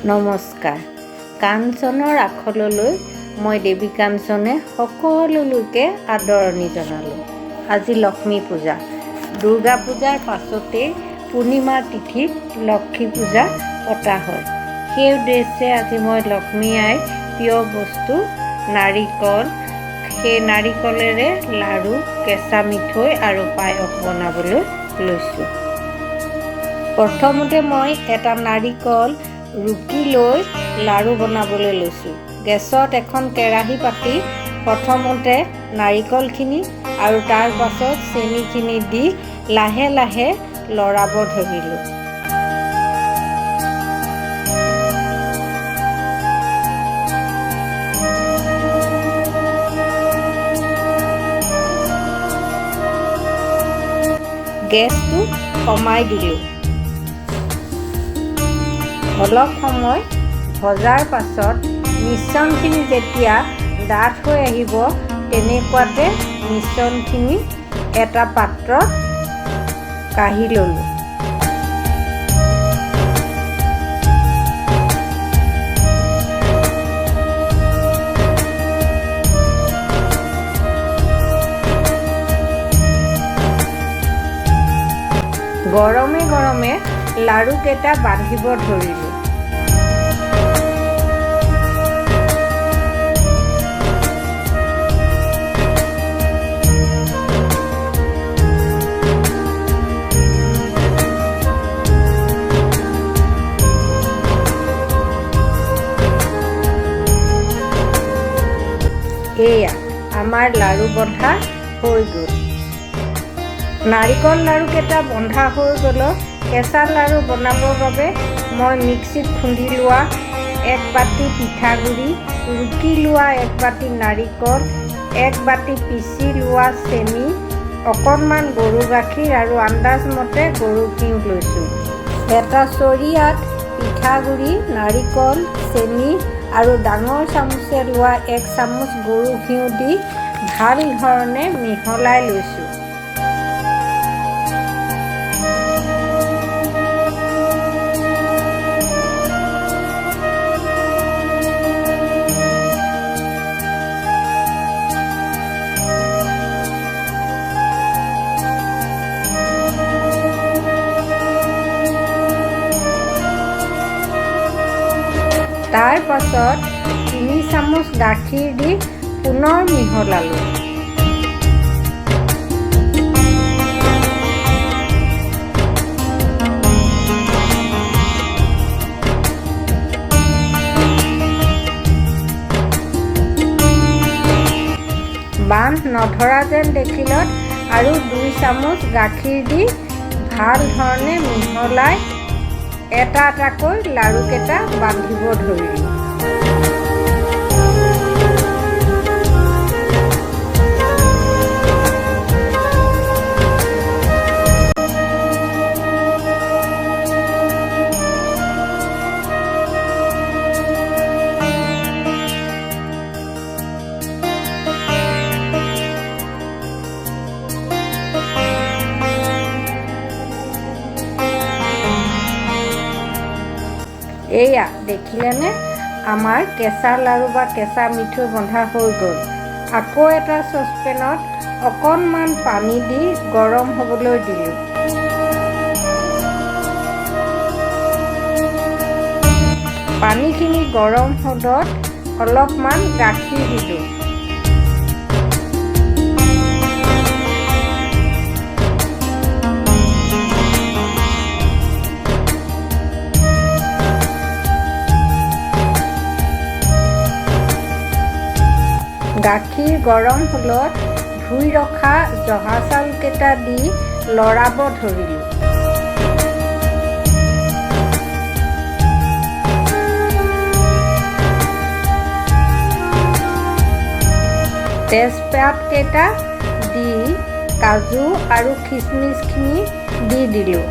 নমস্কাৰ। কাঞ্চনৰ আখললৈ মই দেৱী কাঞ্চনে সকলোলৈকে আদৰণি জনালোঁ। আজি লক্ষ্মী পূজা। দুৰ্গা পূজাৰ পাছতেই পূৰ্ণিমাৰ তিথিত লক্ষ্মী পূজা পতা হয়। সেই উদ্দেশ্যে আজি মই লক্ষ্মী আইৰ প্ৰিয় বস্তু নাৰিকল, সেই নাৰিকলেৰে লাড়ু, কেঁচা মিঠৈ আৰু পায়স বনাবলৈ লৈছোঁ। প্ৰথমতে মই এটা নাৰিকল ৰুকি লৈ লাড়ু বনাবলৈ লৈছোঁ। গেছত এখন কেৰাহী পাতি প্ৰথমতে নাৰিকলখিনি আৰু তাৰ পাছত চেনিখিনি দি লাহে লাহে লৰাব ধৰিলোঁ। গেছটো কমাই দিলোঁ। অলপ সময় ভজাৰ পাছত মিশ্ৰণখিনি যেতিয়া ডাঠ হৈ আহিব তেনেকুৱাতে মিশ্ৰণখিনি এটা পাত্ৰত কাঢ়ি ল'লোঁ। গৰমে গৰমে লাড়ুকেইটা বান্ধিব ধৰিলোঁ। এয়া আমাৰ লাড়ু বন্ধা হৈ গ'ল। নাৰিকল লাড়ুকেইটা বন্ধা হৈ গ'লত কেঁচা লাড়ু বনাবৰ বাবে মই মিক্সিত খুন্দি লোৱা 1 বাটি পিঠাগুড়ি, ৰুকি লোৱা 1 বাটি নাৰিকল, 1 বাটি পিচি লোৱা চেনি, অকণমান গৰু গাখীৰ আৰু আন্দাজমতে গৰু ঘিউ লৈছোঁ। এটা চৰিয়াত পিঠাগুড়ি, নাৰিকল, চেনি আৰু ডাঙৰ চামুচে লোৱা 1 চামুচ গৰু ঘিউ দি ভাল ধৰণে মিহলাই লৈছোঁ। তাৰ পাছত 3 চামুচ গাখীৰ দি পুনৰ মিহলালোঁ। বান্ধ নধৰা যেন দেখিলত আৰু 2 চামুচ গাখীৰ দি ভাল ধৰণে মিহলাই এটা এটাকৈ লাড়ুকেইটা বান্ধিব ধৰিলোঁ। এয়া দেখিলেনে, আমাৰ কেঁচা লাড়ু বা কেঁচা মিঠৈ বন্ধা হৈ গ'ল। আকৌ এটা চচপেনত অকণমান পানী দি গৰম হ'বলৈ দিলোঁ। পানীখিনি গৰম হ'লত অলপমান গাখীৰ দিলোঁ। গাখীৰ গৰম হ'লত ধুই ৰখা জহা চাউলকেইটা দি লৰাব ধৰিলোঁ। তেজপাতকেইটা দি কাজু আৰু খিচমিচখিনি দি দিলোঁ।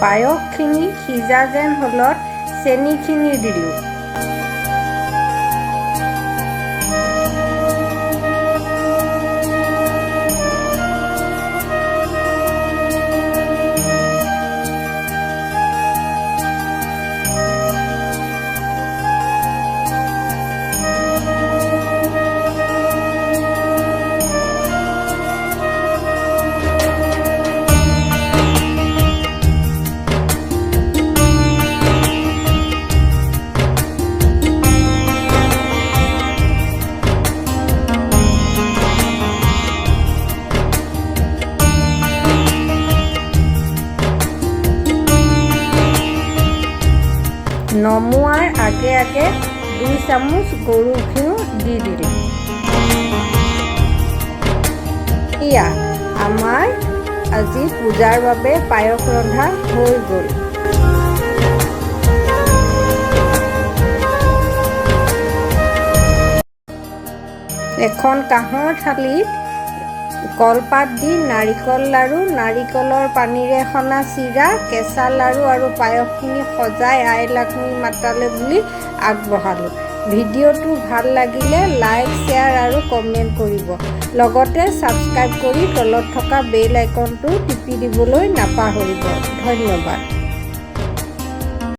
পায়সখিনি সিজা যেন হ'লত চেনিখিনি দিলোঁ। নমোৱাৰ আগে আগে 2 চামুচ গৰু ঘিউ দি দিলোঁ। এয়া আমাৰ আজি পূজাৰ বাবে পায়স ৰন্ধা হৈ গ'ল। এখন কাঁহৰ থালিত কলপাত দি নাৰিকল লাড়ু, নাৰিকলৰ পানীৰে সনা চিৰা, কেঁচা লাড়ু আৰু পায়সখিনি সজাই আই লক্ষ্মী মাতালে বুলি আগবঢ়ালোঁ। ভিডিঅ'টো ভাল লাগিলে লাইক, শ্বেয়াৰ আৰু কমেণ্ট কৰিব। লগতে ছাবস্ক্ৰাইব কৰি তলত থকা বেল আইকনটো টিপি দিবলৈ নাপাহৰিব। ধন্যবাদ।